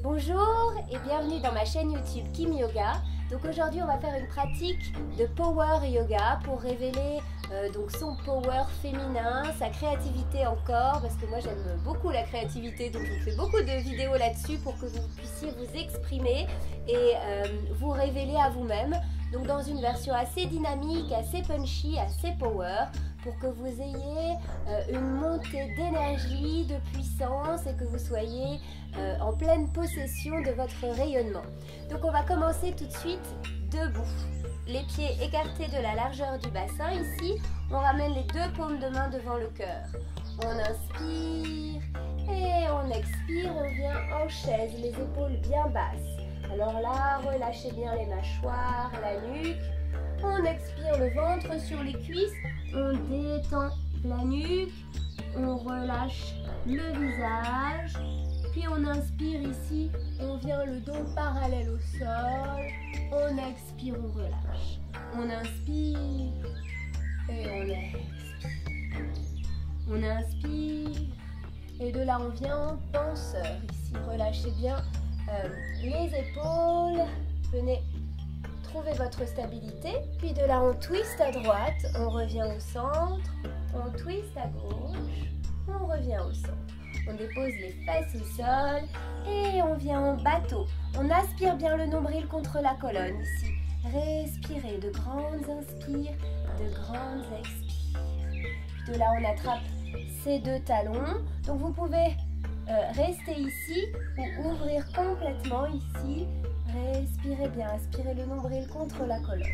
Bonjour et bienvenue dans ma chaîne YouTube Kim Yoga. Donc aujourd'hui on va faire une pratique de Power Yoga pour révéler donc son power féminin, sa créativité encore, parce que moi j'aime beaucoup la créativité, donc je vous fais beaucoup de vidéos là-dessus pour que vous puissiez vous exprimer et vous révéler à vous-même. Donc dans une version assez dynamique, assez punchy, assez power, pour que vous ayez une montée d'énergie, de puissance et que vous soyez en pleine possession de votre rayonnement. Donc on va commencer tout de suite debout. Les pieds écartés de la largeur du bassin. Ici, on ramène les deux paumes de main devant le cœur. On inspire et on expire, on vient en chaise, les épaules bien basses. Alors là, relâchez bien les mâchoires, la nuque. On expire le ventre sur les cuisses, on détend la nuque, on relâche le visage. Puis on inspire ici, on vient le dos parallèle au sol. On expire, on relâche. On inspire et on expire. On inspire et de là on vient en penseur ici. Relâchez bien les épaules. Venez trouver votre stabilité. Puis de là on twist à droite, on revient au centre. On twist à gauche, on revient au centre. On dépose les fesses au sol et on vient en bateau. On aspire bien le nombril contre la colonne ici. Respirez, de grandes inspires, de grandes expires. Puis de là, on attrape ces deux talons. Donc vous pouvez rester ici ou ouvrir complètement ici. Respirez bien, aspirez le nombril contre la colonne.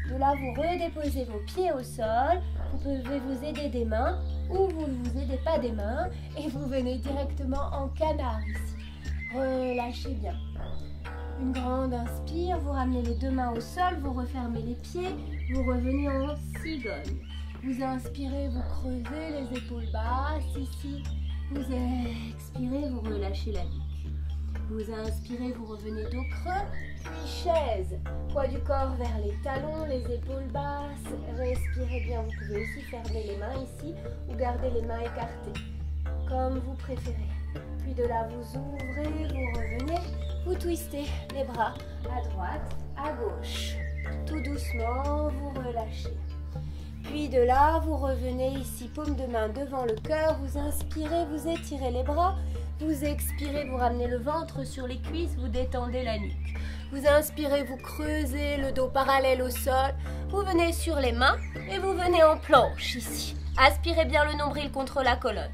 De là, vous redéposez vos pieds au sol. Vous pouvez vous aider des mains ou vous ne vous aidez pas des mains et vous venez directement en canard ici. Relâchez bien. Une grande inspire, vous ramenez les deux mains au sol, vous refermez les pieds, vous revenez en cigogne. Vous inspirez, vous creusez les épaules basses ici. Vous expirez, vous relâchez la nuque. Vous inspirez, vous revenez dos creux, puis chaise. Poids du corps vers les talons, les épaules basses. Respirez bien, vous pouvez aussi fermer les mains ici ou garder les mains écartées, comme vous préférez. Puis de là, vous ouvrez, vous revenez, vous twistez les bras à droite, à gauche. Tout doucement, vous relâchez. Puis de là, vous revenez ici, paume de main devant le cœur. Vous inspirez, vous étirez les bras. Vous expirez, vous ramenez le ventre sur les cuisses, vous détendez la nuque. Vous inspirez, vous creusez le dos parallèle au sol. Vous venez sur les mains et vous venez en planche ici. Aspirez bien le nombril contre la colonne.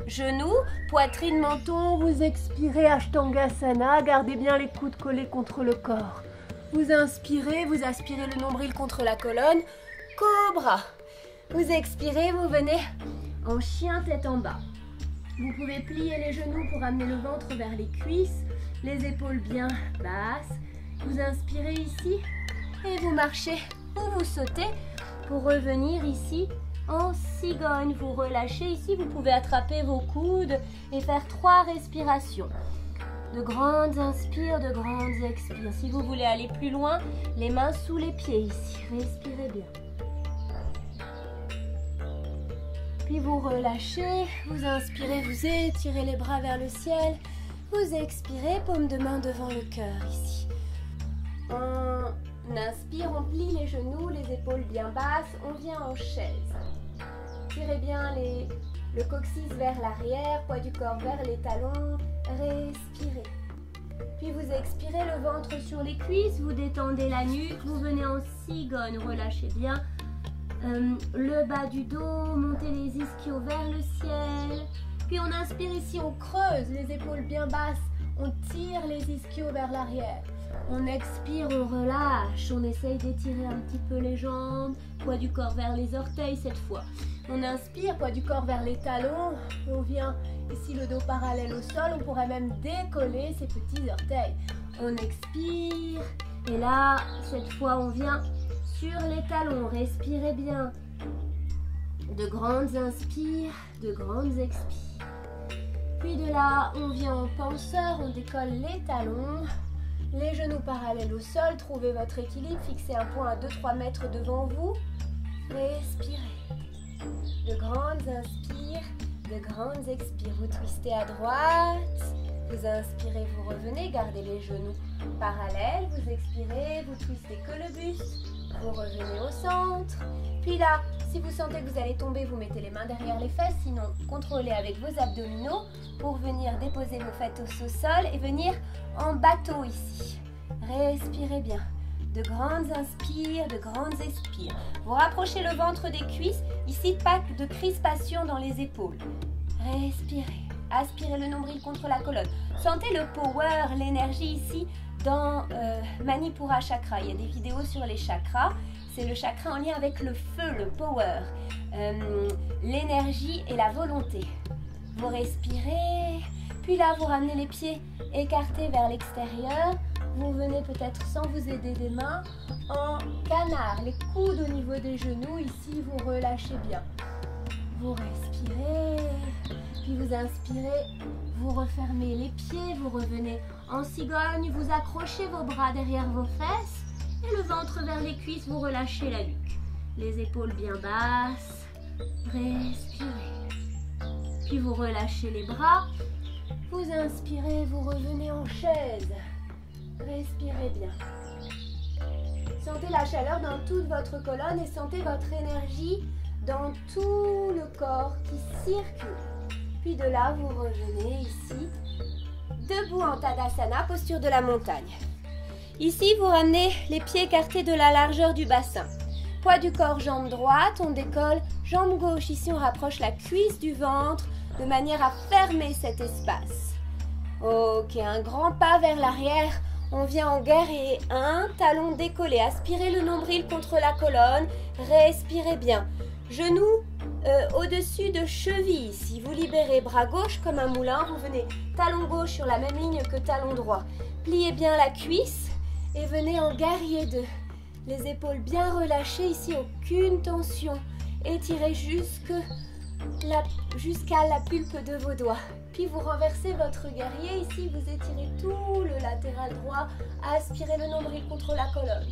Genoux, poitrine, menton, vous expirez, Ashtangasana. Gardez bien les coudes collés contre le corps. Vous inspirez, vous aspirez le nombril contre la colonne. Cobra. Vous expirez, vous venez en chien tête en bas. Vous pouvez plier les genoux pour amener le ventre vers les cuisses, les épaules bien basses. Vous inspirez ici et vous marchez ou vous sautez pour revenir ici en cigogne. Vous relâchez ici, vous pouvez attraper vos coudes et faire 3 respirations. De grandes inspires, de grandes expires. Si vous voulez aller plus loin, les mains sous les pieds ici. Respirez bien. Puis vous relâchez, vous inspirez, vous étirez les bras vers le ciel. Vous expirez, paume de main devant le cœur ici. On inspire, on plie les genoux, les épaules bien basses. On vient en chaise. Tirez bien le coccyx vers l'arrière, poids du corps vers les talons. Respirez. Puis vous expirez, le ventre sur les cuisses. Vous détendez la nuque, vous venez en cigogne. Relâchez bien. Le bas du dos, montez les ischios vers le ciel. Puis on inspire ici, on creuse les épaules bien basses. On tire les ischios vers l'arrière. On expire, on relâche. On essaye d'étirer un petit peu les jambes. Poids du corps vers les orteils cette fois. On inspire, poids du corps vers les talons. On vient ici le dos parallèle au sol. On pourrait même décoller ses petits orteils. On expire. Et là, cette fois, on vient sur les talons, respirez bien. De grandes inspires, de grandes expires. Puis de là, on vient en penseur, on décolle les talons. Les genoux parallèles au sol, trouvez votre équilibre, fixez un point à 2-3 mètres devant vous. Respirez. De grandes inspires, de grandes expires. Vous twistez à droite, Vous inspirez, vous revenez, gardez les genoux parallèles. Vous expirez, vous twistez que le buste. Vous revenez au centre. Puis là, si vous sentez que vous allez tomber, vous mettez les mains derrière les fesses. Sinon, contrôlez avec vos abdominaux pour venir déposer vos fœtus au sol et venir en bateau ici. Respirez bien. De grandes inspires, de grandes expires. Vous rapprochez le ventre des cuisses. Ici, pas de crispation dans les épaules. Respirez. Aspirez le nombril contre la colonne. Sentez le power, l'énergie ici dans Manipura Chakra. Il y a des vidéos sur les chakras. C'est le chakra en lien avec le feu, le power, l'énergie et la volonté. Vous respirez. Puis là, vous ramenez les pieds écartés vers l'extérieur. Vous venez peut-être sans vous aider des mains en canard. Les coudes au niveau des genoux. Ici, vous relâchez bien. Vous respirez. Puis vous inspirez. Vous refermez les pieds. Vous revenez en cigogne. Vous accrochez vos bras derrière vos fesses. Et le ventre vers les cuisses. Vous relâchez la nuque. Les épaules bien basses. Respirez. Puis vous relâchez les bras. Vous inspirez. Vous revenez en chaise. Respirez bien. Sentez la chaleur dans toute votre colonne et sentez votre énergie dans tout le corps qui circule. Puis de là, vous revenez ici, debout en Tadasana, posture de la montagne. Ici, vous ramenez les pieds écartés de la largeur du bassin. Poids du corps, jambe droite, on décolle, jambe gauche. Ici, on rapproche la cuisse du ventre de manière à fermer cet espace. Ok, un grand pas vers l'arrière. On vient en guerrier 1, talon décollé. Aspirez le nombril contre la colonne. Respirez bien. Genoux au-dessus de cheville. Si vous libérez bras gauche comme un moulin, vous venez talon gauche sur la même ligne que talon droit. Pliez bien la cuisse et venez en guerrier 2. Les épaules bien relâchées. Ici, aucune tension. Étirez jusqu'à la pulpe de vos doigts. Puis vous renversez votre guerrier. Ici, vous étirez tout le latéral droit. Aspirez le nombril contre la colonne.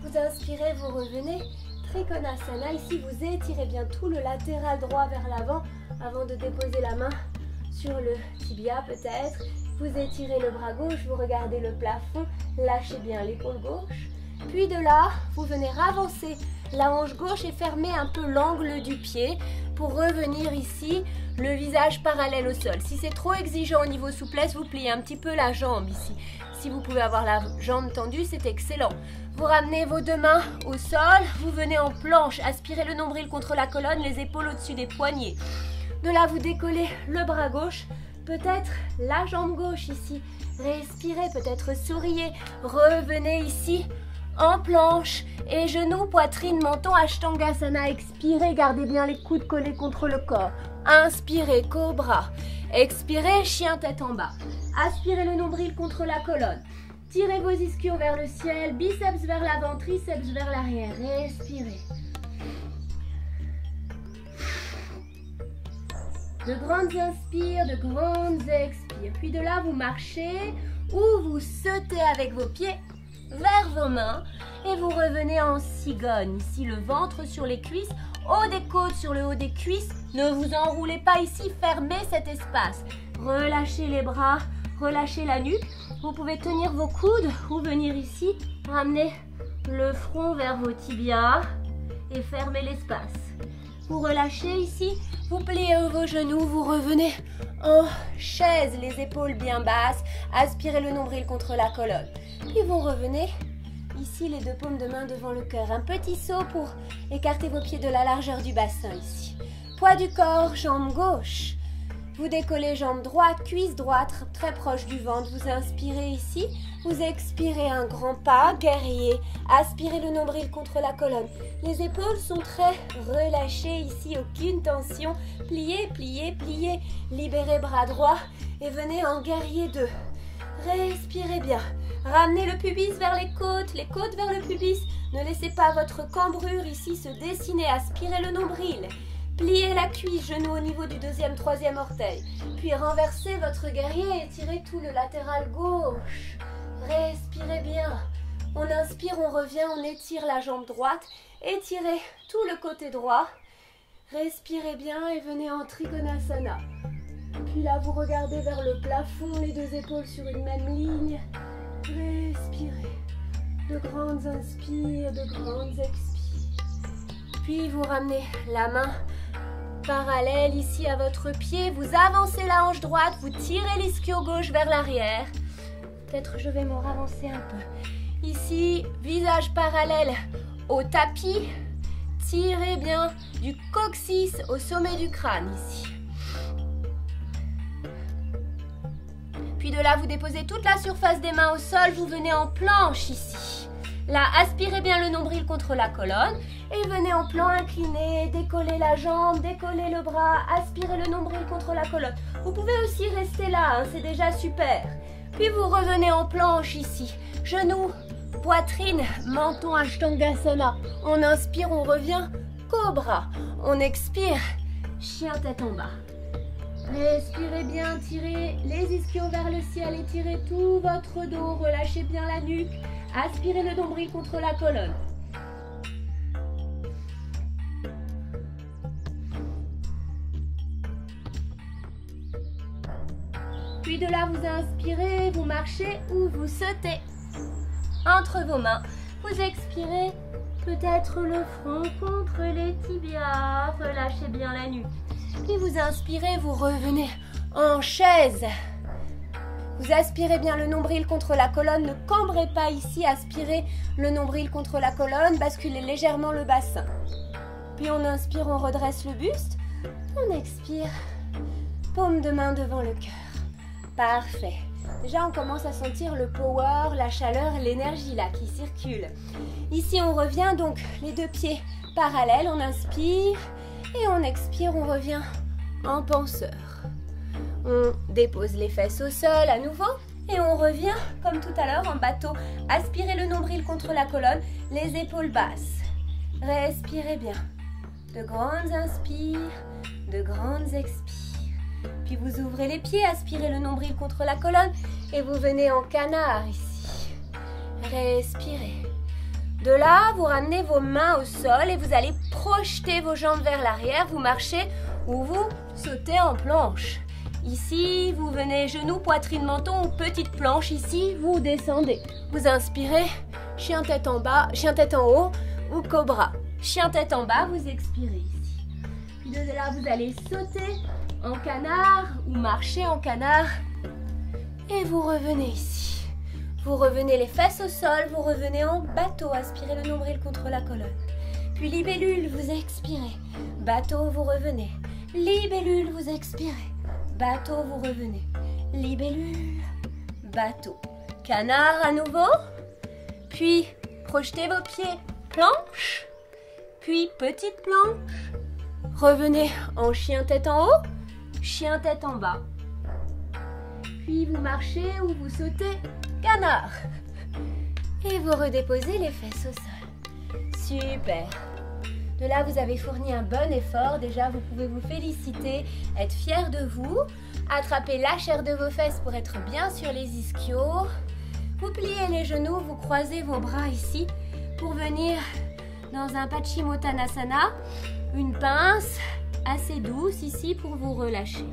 Vous inspirez, vous revenez. Trikonasana. Ici, vous étirez bien tout le latéral droit vers l'avant avant de déposer la main sur le tibia peut-être. Vous étirez le bras gauche, vous regardez le plafond. Lâchez bien l'épaule gauche. Puis de là, vous venez ravancer la hanche gauche et fermer un peu l'angle du pied pour revenir ici, le visage parallèle au sol. Si c'est trop exigeant au niveau souplesse, vous pliez un petit peu la jambe ici. Si vous pouvez avoir la jambe tendue, c'est excellent. Vous ramenez vos deux mains au sol, vous venez en planche, aspirez le nombril contre la colonne, les épaules au-dessus des poignets. De là, vous décollez le bras gauche, peut-être la jambe gauche ici. Respirez, peut-être souriez, revenez ici. En planche et genoux, poitrine, menton, Ashtangasana. Expirez, gardez bien les coudes collés contre le corps. Inspirez, cobra. Expirez, chien tête en bas. Aspirez le nombril contre la colonne. Tirez vos ischios vers le ciel, biceps vers l'avant, triceps vers l'arrière. Respirez. De grandes inspires, de grandes expires. Puis de là, vous marchez ou vous sautez avec vos pieds vers vos mains et vous revenez en cigogne. Ici, le ventre sur les cuisses, haut des côtes sur le haut des cuisses. Ne vous enroulez pas ici, fermez cet espace. Relâchez les bras, relâchez la nuque. Vous pouvez tenir vos coudes ou venir ici, ramener le front vers vos tibias et fermer l'espace. Vous relâchez ici, vous pliez vos genoux, vous revenez en chaise, les épaules bien basses. Aspirez le nombril contre la colonne. Puis vous revenez ici, les deux paumes de main devant le cœur. Un petit saut pour écarter vos pieds de la largeur du bassin ici. Poids du corps, jambe gauche. Vous décollez jambe droite, cuisse droite, très proche du ventre. Vous inspirez ici. Vous expirez un grand pas, guerrier. Aspirez le nombril contre la colonne. Les épaules sont très relâchées ici, aucune tension. Pliez, pliez, pliez. Libérez bras droit et venez en guerrier 2. Respirez bien. Ramenez le pubis vers les côtes vers le pubis. Ne laissez pas votre cambrure ici se dessiner. Aspirez le nombril. Pliez la cuisse, genou au niveau du deuxième, troisième orteil. Puis renversez votre guerrier et tirez tout le latéral gauche. Respirez bien. On inspire, on revient, on étire la jambe droite. Étirez tout le côté droit. Respirez bien et venez en Trikonasana. Puis là, vous regardez vers le plafond, les deux épaules sur une même ligne. Respirez. De grandes inspires, de grandes expires. Puis vous ramenez la main parallèle ici à votre pied. Vous avancez la hanche droite, vous tirez l'ischio gauche vers l'arrière. Peut-être je vais me ravancer un peu. Ici, visage parallèle au tapis. Tirez bien du coccyx au sommet du crâne ici. Puis de là, vous déposez toute la surface des mains au sol. Vous venez en planche ici. Là, aspirez bien le nombril contre la colonne. Et venez en plan incliné, décollez la jambe, décollez le bras, aspirez le nombril contre la colonne. Vous pouvez aussi rester là, hein, c'est déjà super. Puis vous revenez en planche ici. Genoux, poitrine, menton, Ashtangasana. On inspire, on revient, cobra. On expire, chien tête en bas. Respirez bien, tirez les ischios vers le ciel, étirez tout votre dos, relâchez bien la nuque. Aspirez le nombril contre la colonne. Puis de là, vous inspirez, vous marchez ou vous sautez. Entre vos mains, vous expirez, peut-être le front contre les tibias. Relâchez bien la nuque. Puis vous inspirez, vous revenez en chaise. Vous aspirez bien le nombril contre la colonne. Ne cambrez pas ici, aspirez le nombril contre la colonne. Basculez légèrement le bassin. Puis on inspire, on redresse le buste. On expire, paume de main devant le cœur. Parfait. Déjà, on commence à sentir le power, la chaleur, l'énergie là qui circule. Ici, on revient donc les deux pieds parallèles. On inspire et on expire. On revient en penseur. On dépose les fesses au sol à nouveau et on revient comme tout à l'heure en bateau. Aspirez le nombril contre la colonne, les épaules basses. Respirez bien. De grandes inspires, de grandes expires. Puis vous ouvrez les pieds, aspirez le nombril contre la colonne et vous venez en canard ici. Respirez. De là, vous ramenez vos mains au sol et vous allez projeter vos jambes vers l'arrière. Vous marchez ou vous sautez en planche. Ici, vous venez genoux, poitrine, menton ou petite planche. Ici, vous descendez. Vous inspirez, chien tête en bas, chien tête en haut ou cobra. Chien tête en bas, vous expirez ici. Puis de là, vous allez sauter en canard ou marcher en canard et vous revenez ici. Vous revenez les fesses au sol, vous revenez en bateau, aspirez le nombril contre la colonne. Puis libellule, vous expirez. Bateau, vous revenez. Libellule, vous expirez. Bateau, vous revenez. Libellule, bateau. Canard à nouveau. Puis projetez vos pieds. Planche. Puis petite planche. Revenez en chien tête en haut. Chien tête en bas. Puis vous marchez ou vous sautez. Canard. Et vous redéposez les fesses au sol. Super. De là, vous avez fourni un bon effort. Déjà, vous pouvez vous féliciter, être fier de vous. Attrapez la chair de vos fesses pour être bien sur les ischios. Vous pliez les genoux, vous croisez vos bras ici pour venir dans un Paschimottanasana. Une pince assez douce ici pour vous relâcher.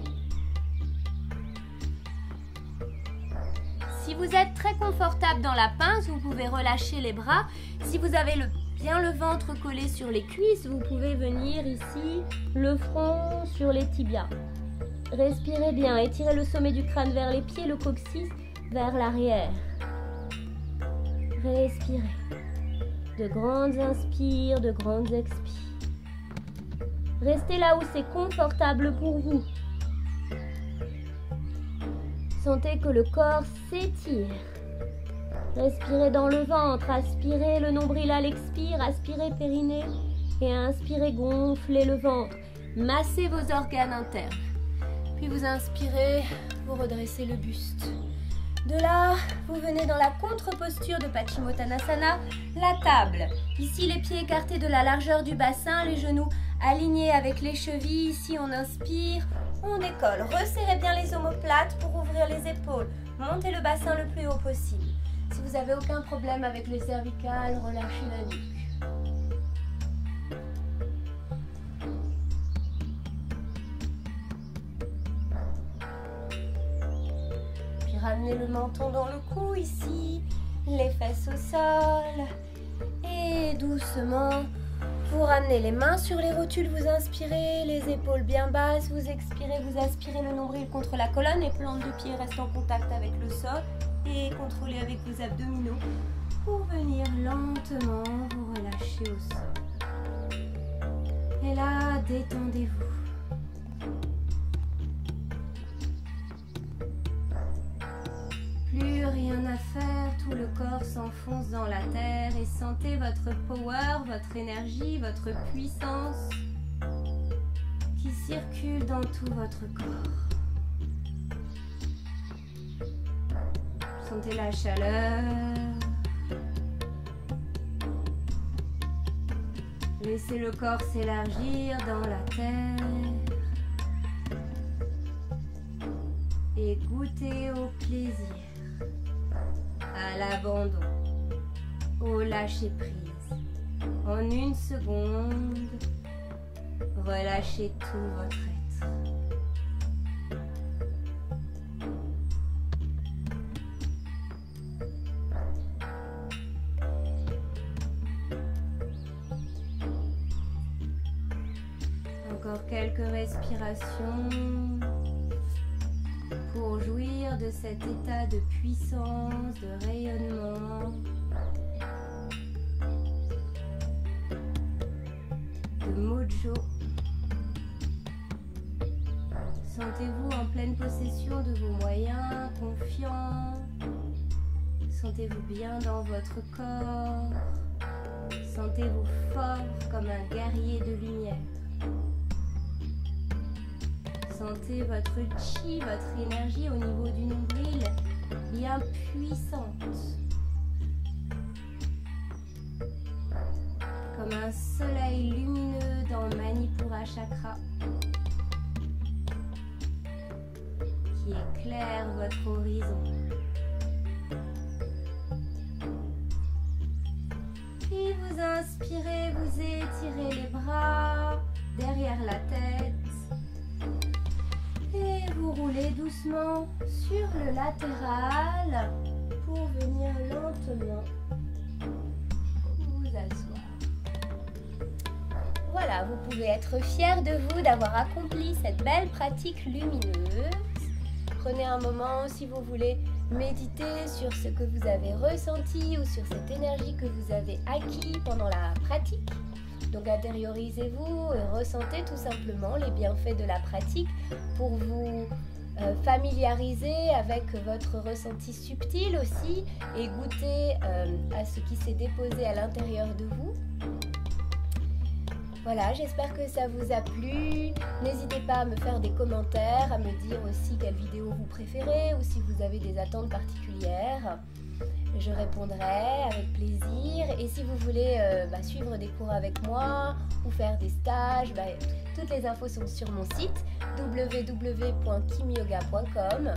Si vous êtes très confortable dans la pince, vous pouvez relâcher les bras. Si vous avez bien le ventre collé sur les cuisses, vous pouvez venir ici, le front sur les tibias. Respirez bien, étirez le sommet du crâne vers les pieds, le coccyx vers l'arrière. Respirez. De grandes inspires, de grandes expires. Restez là où c'est confortable pour vous. Sentez que le corps s'étire. Respirez dans le ventre, aspirez le nombril à l'expire, aspirez périnée et inspirez, gonflez le ventre. Massez vos organes internes. Puis vous inspirez, vous redressez le buste. De là, vous venez dans la contre-posture de Paschimottanasana, la table. Ici, les pieds écartés de la largeur du bassin, les genoux alignés avec les chevilles. Ici, on inspire, on décolle. Resserrez bien les omoplates pour ouvrir les épaules. Montez le bassin le plus haut possible. Si vous n'avez aucun problème avec les cervicales, relâchez la nuque. ramenez le menton dans le cou ici, les fesses au sol. Et doucement, vous ramenez les mains sur les rotules, vous inspirez, les épaules bien basses, vous expirez, vous aspirez le nombril contre la colonne, les plantes de pied restent en contact avec le sol et contrôlez avec vos abdominaux pour venir lentement vous relâcher au sol. Et là, détendez-vous. Plus rien à faire, tout le corps s'enfonce dans la terre et sentez votre power, votre énergie, votre puissance qui circule dans tout votre corps. Sentez la chaleur. Laissez le corps s'élargir dans la terre. Et goûtez au plaisir, à l'abandon, au lâcher-prise. En une seconde, relâchez tout votre être. Encore quelques respirations pour jouir de cet état de puissance, de rayonnement, de mojo. Sentez-vous en pleine possession de vos moyens, confiant. Sentez-vous bien dans votre corps. Sentez-vous fort comme un guerrier de lumière. Sentez votre chi, votre énergie au niveau du nombril bien puissante. Comme un soleil lumineux dans Manipura Chakra qui éclaire votre horizon. Puis vous inspirez, vous étirez les bras derrière la tête. Et vous roulez doucement sur le latéral pour venir lentement vous asseoir. Voilà, vous pouvez être fiers de vous d'avoir accompli cette belle pratique lumineuse. Prenez un moment si vous voulez méditer sur ce que vous avez ressenti ou sur cette énergie que vous avez acquis pendant la pratique. Donc intériorisez-vous et ressentez tout simplement les bienfaits de la pratique pour vous familiariser avec votre ressenti subtil aussi et goûter à ce qui s'est déposé à l'intérieur de vous. Voilà, j'espère que ça vous a plu. N'hésitez pas à me faire des commentaires, à me dire aussi quelle vidéo vous préférez ou si vous avez des attentes particulières. Je répondrai avec plaisir. Et si vous voulez suivre des cours avec moi ou faire des stages, toutes les infos sont sur mon site www.kimyoga.com.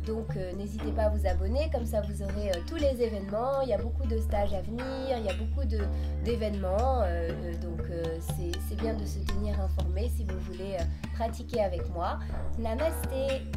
Donc n'hésitez pas à vous abonner, comme ça vous aurez tous les événements. Il y a beaucoup de stages à venir, il y a beaucoup d'événements. Donc c'est bien de se tenir informé si vous voulez pratiquer avec moi. Namasté!